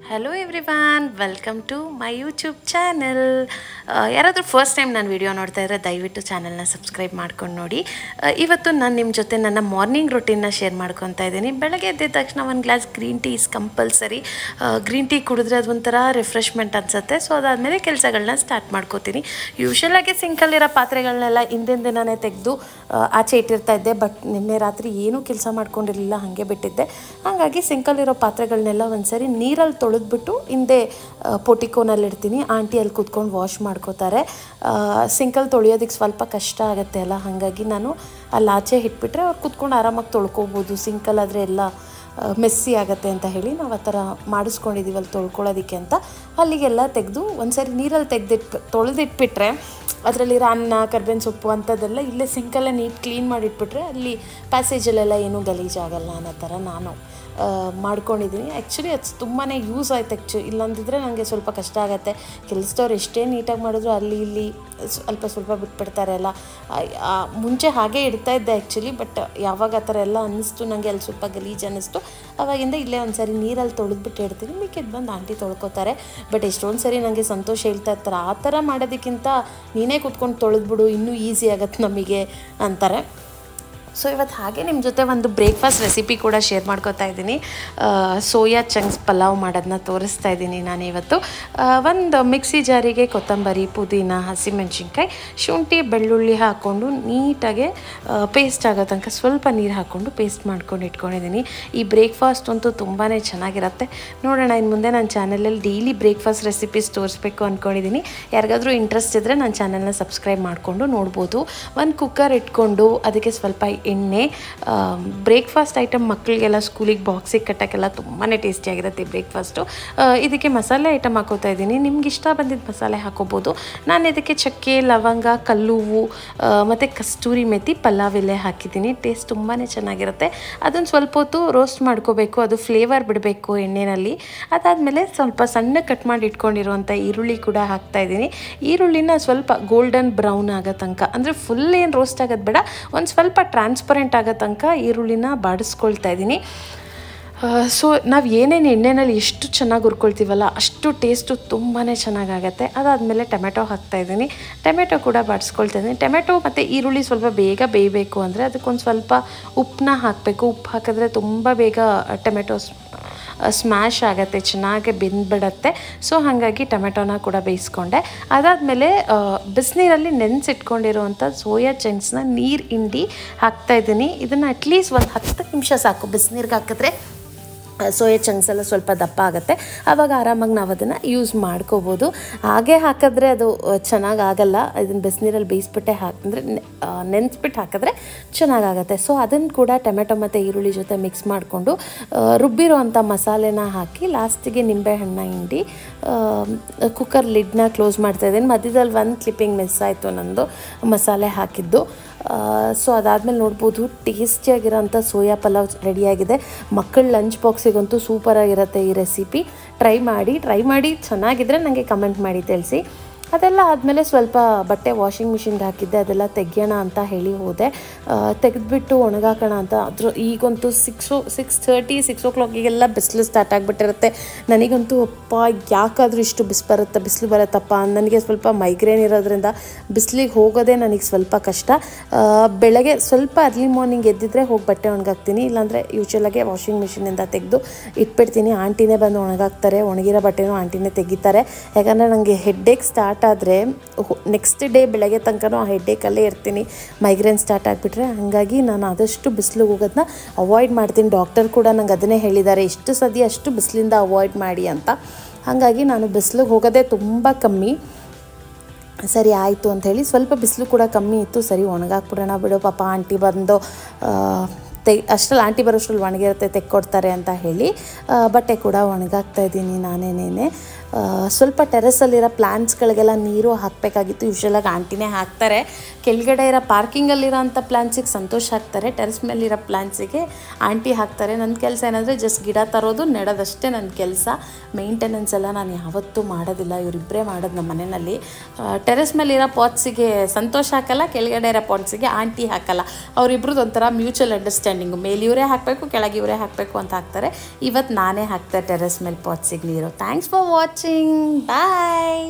Hello everyone, welcome to my YouTube channel. ಯಾರಾದರೂ first time ನಾನು video ನೋಡ್ತಾ ಇದ್ದರೆ ದಯವಿಟ್ಟು ಚಾನಲ್ನ ಸಬ್ಸ್ಕ್ರೈಬ್ ಮಾಡ್ಕೊಂಡು ನೋಡಿ. ಇವತ್ತು ನಾನು ನಿಮ್ಮ ಜೊತೆ ನನ್ನ ಮಾರ್ನಿಂಗ್ ರೊಟೀನ್ನ ಶೇರ್ ಮಾಡ್ಕೊತಾ ಇದ್ದೀನಿ. ಬೆಳಗ್ಗೆ ಎದ್ದಿದ ತಕ್ಷಣ ಒಂದು glass green tea is compulsory. Green tea ಕುಡಿದ್ರೆ ಅದೊಂಥರ ರಿಫ್ರೆಶ್ಮೆಂಟ್ ಅನಿಸುತ್ತೆ. ಸೊ ಅದಾದಮೇಲೆ ಕೆಲಸಗಳನ್ನ ಸ್ಟಾರ್ಟ್ ಮಾಡ್ಕೋತೀನಿ. ಯೂಶ್ವಲಾಗಿ ಸಿಂಕಲ್ಲಿರೋ ಪಾತ್ರೆಗಳನ್ನೆಲ್ಲ ಹಿಂದಿನ ದಿನವೇ ತೆಗೆದು ಆಚೆ ಇಟ್ಟಿರ್ತಾ ಇದ್ದೆ. ಬಟ್ ನಿನ್ನೆ ರಾತ್ರಿ ಏನೂ ಕೆಲಸ ಮಾಡ್ಕೊಂಡಿರಲಿಲ್ಲ, ಹಾಗೆ ಬಿಟ್ಟಿದ್ದೆ. ಹಾಗಾಗಿ ಸಿಂಕಲ್ಲಿರೋ ಪಾತ್ರೆಗಳನ್ನೆಲ್ಲ ಒಂದ್ಸರಿ ನೀರಲ್ಲಿ ತೊಳೆದ್ಬಿಟ್ಟು ಹಿಂದೆ ಪೋಟಿಕೋನಲ್ಲಿ ಇಡ್ತೀನಿ. ಆಂಟಿ ಅಲ್ಲಿ ಕೂತ್ಕೊಂಡು ವಾಶ್ ಮಾಡ್ಕೋತಾರೆ. ಸಿಂಕಲ್ಲಿ ತೊಳೆಯೋದಕ್ಕೆ ಸ್ವಲ್ಪ ಕಷ್ಟ ಆಗುತ್ತೆ ಅಲ್ಲ, ಹಾಗಾಗಿ ನಾನು ಅಲ್ಲಿ ಆಚೆ ಇಟ್ಬಿಟ್ರೆ ಅವ್ರು ಕೂತ್ಕೊಂಡು ಆರಾಮಾಗಿ ತೊಳ್ಕೊಬೋದು. ಸಿಂಕಲ್ಲಾದರೆ ಎಲ್ಲ ಮೆಸ್ಸಿ ಆಗುತ್ತೆ ಅಂತ ಹೇಳಿ ನಾವು ಆ ಥರ ಮಾಡಿಸ್ಕೊಂಡಿದ್ದೀವಿ ಅಲ್ಲಿ ತೊಳ್ಕೊಳ್ಳೋದಕ್ಕೆ ಅಂತ. ಅಲ್ಲಿಗೆಲ್ಲ ತೆಗೆದು ಒಂದ್ಸರಿ ನೀರಲ್ಲಿ ತೊಳೆದಿಟ್ಬಿಟ್ರೆ ಅದರಲ್ಲಿರೋ ಅನ್ನ, ಕರ್ಬೇವಿನ ಸೊಪ್ಪು ಅಂಥದ್ದೆಲ್ಲ ಇಲ್ಲೇ ಸಿಂಕಲ್ಲೇ ನೀಟ್ ಕ್ಲೀನ್ ಮಾಡಿಟ್ಬಿಟ್ರೆ ಅಲ್ಲಿ ಪ್ಯಾಸೇಜಲ್ಲೆಲ್ಲ ಏನೂ ಗಲೀಜಾಗಲ್ಲ ಅನ್ನೋ ಥರ ನಾನು ಮಾಡ್ಕೊಂಡಿದ್ದೀನಿ. ಆ್ಯಕ್ಚುಲಿ ಅದು ತುಂಬಾ ಯೂಸ್ ಆಯ್ತು. ಇಲ್ಲಾಂದಿದ್ರೆ ನನಗೆ ಸ್ವಲ್ಪ ಕಷ್ಟ ಆಗುತ್ತೆ. ಕೆಲಸದವ್ರು ಎಷ್ಟೇ ನೀಟಾಗಿ ಮಾಡಿದ್ರು ಅಲ್ಲಿ ಇಲ್ಲಿ ಸ್ವಲ್ಪ ಬಿಟ್ಬಿಡ್ತಾರೆ ಅಲ್ಲ. ಮುಂಚೆ ಹಾಗೆ ಇಡ್ತಾ ಇದ್ದೆ ಆ್ಯಕ್ಚುಲಿ, ಬಟ್ ಯಾವಾಗ ಆ ಥರ ಎಲ್ಲ ಅನ್ನಿಸ್ತು ನನಗೆ, ಅಲ್ಲಿ ಸ್ವಲ್ಪ ಗಲೀಜು ಅನ್ನಿಸ್ತು. ಅವಾಗಿಂದ ಇಲ್ಲೇ ಒಂದು ಸರಿ ನೀರಲ್ಲಿ ತೊಳೆದ್ಬಿಟ್ಟು ಇಡ್ತೀನಿ. ಮಿಕ್ಕಿದ್ದು ಬಂದು ಆಂಟಿ ತೊಳ್ಕೊತಾರೆ. ಬಟ್ ಎಷ್ಟೊಂದು ಸರಿ ನನಗೆ ಸಂತೋಷ ಹೇಳ್ತಾ ಇರ್ತಾರೆ, ಆ ಥರ ಮಾಡೋದಕ್ಕಿಂತ ನೀನೇ ಕೂತ್ಕೊಂಡು ತೊಳೆದ್ಬಿಡು, ಇನ್ನೂ ಈಸಿ ಆಗುತ್ತೆ ನಮಗೆ ಅಂತಾರೆ. ಸೊ ಇವತ್ತು ಹಾಗೆ ನಿಮ್ಮ ಜೊತೆ ಒಂದು ಬ್ರೇಕ್ಫಾಸ್ಟ್ ರೆಸಿಪಿ ಕೂಡ ಶೇರ್ ಮಾಡ್ಕೊತಾ ಇದ್ದೀನಿ. ಸೋಯಾ ಚಂಕ್ಸ್ ಪಲಾವ್ ಮಾಡೋದನ್ನ ತೋರಿಸ್ತಾ ಇದ್ದೀನಿ ನಾನು ಇವತ್ತು. ಒಂದು ಮಿಕ್ಸಿ ಜಾರಿಗೆ ಕೊತ್ತಂಬರಿ, ಪುದೀನ, ಹಸಿಮೆಣ್ಸಿನ್ಕಾಯಿ, ಶುಂಠಿ, ಬೆಳ್ಳುಳ್ಳಿ ಹಾಕ್ಕೊಂಡು ನೀಟಾಗೆ ಪೇಸ್ಟ್ ಆಗೋ ತನಕ ಸ್ವಲ್ಪ ನೀರು ಹಾಕ್ಕೊಂಡು ಪೇಸ್ಟ್ ಮಾಡ್ಕೊಂಡು ಇಟ್ಕೊಂಡಿದ್ದೀನಿ. ಈ ಬ್ರೇಕ್ಫಾಸ್ಟ್ ಅಂತೂ ತುಂಬಾ ಚೆನ್ನಾಗಿರುತ್ತೆ. ನೋಡೋಣ, ಇನ್ನು ಮುಂದೆ ನನ್ನ ಚಾನಲಲ್ಲಿ ಡೈಲಿ ಬ್ರೇಕ್ಫಾಸ್ಟ್ ರೆಸಿಪೀಸ್ ತೋರಿಸ್ಬೇಕು ಅಂದ್ಕೊಂಡಿದ್ದೀನಿ. ಯಾರಿಗಾದರೂ ಇಂಟ್ರೆಸ್ಟ್ ಇದ್ದರೆ ನನ್ನ ಚಾನಲ್ನ ಸಬ್ಸ್ಕ್ರೈಬ್ ಮಾಡಿಕೊಂಡು ನೋಡ್ಬೋದು. ಒಂದು ಕುಕ್ಕರ್ ಇಟ್ಕೊಂಡು ಅದಕ್ಕೆ ಸ್ವಲ್ಪ ಎಣ್ಣೆ. ಬ್ರೇಕ್ಫಾಸ್ಟ್ ಐಟಮ್ ಮಕ್ಕಳಿಗೆಲ್ಲ ಸ್ಕೂಲಿಗೆ ಬಾಕ್ಸಿಗೆ ಕಟ್ಟೋಕ್ಕೆಲ್ಲ ತುಂಬಾ ಟೇಸ್ಟಿಯಾಗಿರುತ್ತೆ ಬ್ರೇಕ್ಫಾಸ್ಟು. ಇದಕ್ಕೆ ಮಸಾಲೆ ಐಟಮ್ ಹಾಕೋತಾ ಇದ್ದೀನಿ. ನಿಮ್ಗೆ ಇಷ್ಟ ಬಂದಿದ್ದ ಮಸಾಲೆ ಹಾಕೋಬೋದು. ನಾನು ಇದಕ್ಕೆ ಚಕ್ಕೆ, ಲವಂಗ, ಕಲ್ಲುವು ಮತ್ತು ಕಸ್ತೂರಿ ಮೆಥಿ, ಪಲಾವ್ ಎಲೆ ಹಾಕಿದ್ದೀನಿ. ಟೇಸ್ಟ್ ತುಂಬಾ ಚೆನ್ನಾಗಿರುತ್ತೆ. ಅದನ್ನು ಸ್ವಲ್ಪ ಹೊತ್ತು ರೋಸ್ಟ್ ಮಾಡ್ಕೋಬೇಕು, ಅದು ಫ್ಲೇವರ್ ಬಿಡಬೇಕು ಎಣ್ಣೆಯಲ್ಲಿ. ಅದಾದಮೇಲೆ ಸ್ವಲ್ಪ ಸಣ್ಣ ಕಟ್ ಮಾಡಿ ಇಟ್ಕೊಂಡಿರುವಂಥ ಈರುಳ್ಳಿ ಕೂಡ ಹಾಕ್ತಾಯಿದ್ದೀನಿ. ಈರುಳ್ಳಿನ ಸ್ವಲ್ಪ ಗೋಲ್ಡನ್ ಬ್ರೌನ್ ಆಗೋ ತನಕ, ಅಂದರೆ ಫುಲ್ ಏನು ರೋಸ್ಟ್ ಆಗೋದು ಬೇಡ, ಒಂದು ಸ್ವಲ್ಪ ಟ್ರಾನ್ಸ್ಪರೆಂಟ್ ಆಗೋ ತನಕ ಈರುಳ್ಳಿನ ಬಾಡಿಸ್ಕೊಳ್ತಾ ಇದ್ದೀನಿ. ಸೊ ನಾವು ಏನೇನು ಎಣ್ಣೆಯಲ್ಲಿ ಎಷ್ಟು ಚೆನ್ನಾಗಿ ಹುರ್ಕೊಳ್ತೀವಲ್ಲ ಅಷ್ಟು ಟೇಸ್ಟು ತುಂಬಾ ಚೆನ್ನಾಗಾಗತ್ತೆ. ಅದಾದಮೇಲೆ ಟೊಮೆಟೊ ಹಾಕ್ತಾಯಿದ್ದೀನಿ. ಟೊಮೆಟೊ ಕೂಡ ಬಾಡಿಸ್ಕೊಳ್ತಾ ಇದ್ದೀನಿ. ಟೊಮೆಟೊ ಮತ್ತು ಈರುಳ್ಳಿ ಸ್ವಲ್ಪ ಬೇಗ ಬೇಯಬೇಕು ಅಂದರೆ ಅದಕ್ಕೊಂದು ಸ್ವಲ್ಪ ಉಪ್ಪನ್ನ ಹಾಕಬೇಕು. ಉಪ್ಪು ಹಾಕಿದ್ರೆ ತುಂಬ ಬೇಗ ಟೊಮೆಟೊ ಸ್ಮ್ಯಾಶ್ ಆಗುತ್ತೆ, ಚೆನ್ನಾಗಿ ಬೆಂದ್ಬಿಡತ್ತೆ. ಸೊ ಹಾಗಾಗಿ ಟೊಮೆಟೊನ ಕೂಡ ಬೇಯಿಸ್ಕೊಂಡೆ. ಅದಾದಮೇಲೆ ಬಿಸಿನೀರಲ್ಲಿ ನೆನೆಸಿಟ್ಕೊಂಡಿರುವಂಥ ಸೋಯಾ ಚಂಕ್ಸ್ನ ನೀರು ಹಿಂಡಿ ಹಾಕ್ತಾಯಿದ್ದೀನಿ. ಇದನ್ನು ಅಟ್ಲೀಸ್ಟ್ ಒಂದು 10 ನಿಮಿಷ ಸಾಕು ಬಿಸಿನೀರಿಗೆ ಹಾಕಿದ್ರೆ ಸೋಯಾ ಚಂಕ್ಸ್ ಎಲ್ಲ ಸ್ವಲ್ಪ ದಪ್ಪ ಆಗುತ್ತೆ. ಆವಾಗ ಆರಾಮಾಗಿ ನಾವು ಅದನ್ನು ಯೂಸ್ ಮಾಡ್ಕೋಬೋದು. ಹಾಗೆ ಹಾಕಿದ್ರೆ ಅದು ಚೆನ್ನಾಗಾಗಲ್ಲ. ಇದನ್ನು ಬಿಸಿನೀರಲ್ಲಿ ಬೇಯಿಸ್ಬಿಟ್ಟೆ ಅಂದರೆ ನೆನೆಸ್ಬಿಟ್ಟು ಹಾಕಿದ್ರೆ ಚೆನ್ನಾಗಾಗತ್ತೆ. ಸೊ ಅದನ್ನು ಕೂಡ ಟೊಮೆಟೊ ಮತ್ತು ಈರುಳ್ಳಿ ಜೊತೆ ಮಿಕ್ಸ್ ಮಾಡಿಕೊಂಡು ರುಬ್ಬಿರೋವಂಥ ಮಸಾಲೆನ ಹಾಕಿ ಲಾಸ್ಟಿಗೆ ನಿಂಬೆಹಣ್ಣು ಹಿಂಡಿ ಕುಕ್ಕರ್ ಲಿಡ್ನ ಕ್ಲೋಸ್ ಮಾಡ್ತಾಯಿದ್ದೀನಿ. ಮಧ್ಯದಲ್ಲಿ ಒಂದು ಕ್ಲಿಪ್ಪಿಂಗ್ ಮಿಸ್ ಆಯಿತು ನಂದು, ಮಸಾಲೆ ಹಾಕಿದ್ದು. ಸೊ ಅದಾದಮೇಲೆ ನೋಡ್ಬೋದು ಟೇಸ್ಟಿಯಾಗಿರೋಂಥ ಸೋಯಾ ಪಲಾವ್ ರೆಡಿಯಾಗಿದೆ. ಮಕ್ಕಳ ಲಂಚ್ ಬಾಕ್ಸಿಗಂತೂ ಸೂಪರಾಗಿರುತ್ತೆ ಈ ರೆಸಿಪಿ. ಟ್ರೈ ಮಾಡಿ ಚೆನ್ನಾಗಿದ್ದರೆ ನನಗೆ ಕಮೆಂಟ್ ಮಾಡಿ ತಿಳಿಸಿ. ಅದೆಲ್ಲ ಆದಮೇಲೆ ಸ್ವಲ್ಪ ಬಟ್ಟೆ ವಾಷಿಂಗ್ ಮಿಷಿನ್ಗೆ ಹಾಕಿದ್ದೆ, ಅದೆಲ್ಲ ತೆಗಿಯೋಣ ಅಂತ ಹೇಳಿ ಹೋದೆ. ತೆಗೆದ್ಬಿಟ್ಟು ಒಣಗಾಕೋಣ ಅಂತ. ಈಗಂತೂ 6:30 6 o'clock ಬಿಸಿಲು ಸ್ಟಾರ್ಟ್ ಆಗಿಬಿಟ್ಟಿರುತ್ತೆ. ನನಗಂತೂ ಅಪ್ಪ ಯಾಕಾದರೂ ಇಷ್ಟು ಬಿಸಿಲು ಬರುತ್ತಪ್ಪ. ನನಗೆ ಸ್ವಲ್ಪ ಮೈಗ್ರೇನ್ ಇರೋದ್ರಿಂದ ಬಿಸಿಲಿಗೆ ಹೋಗೋದೇ ನನಗೆ ಸ್ವಲ್ಪ ಕಷ್ಟ. ಬೆಳಗ್ಗೆ ಸ್ವಲ್ಪ ಅರ್ಲಿ ಮಾರ್ನಿಂಗ್ ಎದ್ದಿದ್ರೆ ಹೋಗಿ ಬಟ್ಟೆ ಒಣಗಾಕ್ತೀನಿ, ಇಲ್ಲಾಂದರೆ ಯೂಶ್ವಲಾಗೆ ವಾಷಿಂಗ್ ಮಿಷಿನಿಂದ ತೆಗೆದು ಇಟ್ಬಿಡ್ತೀನಿ. ಆಂಟಿನೇ ಬಂದು ಒಣಗಾಕ್ತಾರೆ, ಒಣಗಿರೋ ಬಟ್ಟೆನೂ ಆಂಟಿನೇ ತೆಗಿತಾರೆ. ಯಾಕಂದರೆ ನನಗೆ ಹೆಡ್ಡೇಕ್ ಸ್ಟಾರ್ಟ್ ಆದರೆ ನೆಕ್ಸ್ಟ್ ಡೇ ಬೆಳಗ್ಗೆ ತನಕನೂ ಆ ಹೆಡ್ಡೇಕಲ್ಲೇ ಇರ್ತೀನಿ, ಮೈಗ್ರೇನ್ ಸ್ಟಾರ್ಟ್ ಆಗಿಬಿಟ್ರೆ. ಹಾಗಾಗಿ ನಾನು ಆದಷ್ಟು ಬಿಸಿಲಿಗೆ ಹೋಗೋದನ್ನ ಅವಾಯ್ಡ್ ಮಾಡ್ತೀನಿ. ಡಾಕ್ಟರ್ ಕೂಡ ನಂಗೆ ಅದನ್ನೇ ಹೇಳಿದ್ದಾರೆ, ಎಷ್ಟು ಸಾಧ್ಯ ಅಷ್ಟು ಬಿಸಿಲಿಂದ ಅವಾಯ್ಡ್ ಮಾಡಿ ಅಂತ. ಹಾಗಾಗಿ ನಾನು ಬಿಸಿಲಿಗೆ ಹೋಗೋದೇ ತುಂಬ ಕಮ್ಮಿ. ಸರಿ ಆಯಿತು ಅಂಥೇಳಿ ಸ್ವಲ್ಪ ಬಿಸಿಲು ಕೂಡ ಕಮ್ಮಿ ಇತ್ತು. ಸರಿ ಒಣಗಾಕ್ಬಿಡೋಣ ಬಿಡು, ಪಾಪ ಆಂಟಿ ಬಂದು ಅಷ್ಟರಲ್ಲಿ ಆಂಟಿ ಬರೋಷ್ಟ್ರಲ್ಲಿ ಒಣಗಿರುತ್ತೆ, ತೆಕ್ಕೊಡ್ತಾರೆ ಅಂತ ಹೇಳಿ ಬಟ್ಟೆ ಕೂಡ ಒಣಗಾಕ್ತಾ ಇದ್ದೀನಿ ನಾನೇನೇ. ಸ್ವಲ್ಪ ಟೆರೆಸಲ್ಲಿರೋ ಪ್ಲ್ಯಾಂಟ್ಸ್ಗಳಿಗೆಲ್ಲ ನೀರು ಹಾಕಬೇಕಾಗಿತ್ತು. ಯೂಶ್ವಲಾಗಿ ಆಂಟಿನೇ ಹಾಕ್ತಾರೆ. ಕೆಳಗಡೆ ಇರೋ ಪಾರ್ಕಿಂಗಲ್ಲಿರೋ ಅಂಥ ಪ್ಲ್ಯಾಂಟ್ಸಿಗೆ ಸಂತೋಷ ಹಾಕ್ತಾರೆ, ಟೆರೆಸ್ ಮೇಲಿರೋ ಪ್ಲ್ಯಾಂಟ್ಸಿಗೆ ಆಂಟಿ ಹಾಕ್ತಾರೆ. ನನ್ನ ಕೆಲಸ ಏನಂದರೆ ಜಸ್ಟ್ ಗಿಡ ತರೋದು, ನೆಡೋದಷ್ಟೇ ನನ್ನ ಕೆಲಸ. ಮೇಂಟೆನೆನ್ಸ್ ಎಲ್ಲ ನಾನು ಯಾವತ್ತೂ ಮಾಡೋದಿಲ್ಲ, ಇವರಿಬ್ಬರೇ ಮಾಡೋದು ನಮ್ಮ ಮನೆಯಲ್ಲಿ. ಟೆರೆಸ್ ಮೇಲಿರೋ ಪಾಟ್ಸಿಗೆ ಸಂತೋಷ ಹಾಕಲ್ಲ, ಕೆಳಗಡೆ ಇರೋ ಪಾಟ್ಸಿಗೆ ಆಂಟಿ ಹಾಕಲ್ಲ. ಅವರಿಬ್ರದ್ದು ಒಂಥರ ಮ್ಯೂಚುವಲ್ ಅಂಡರ್ಸ್ಟ್ಯಾಂಡಿಂಗು. ಮೇಲೆ ಇವರೇ ಹಾಕಬೇಕು, ಕೆಳಗೆ ಇವರೇ ಹಾಕಬೇಕು ಅಂತ ಹಾಕ್ತಾರೆ. ಇವತ್ತು ನಾನೇ ಹಾಕ್ತೆ ಟೆರೆಸ್ ಮೇಲೆ ಪಾಟ್ಸಿಗೆ ನೀರು. Thanks for watching. ಬಾಯ್.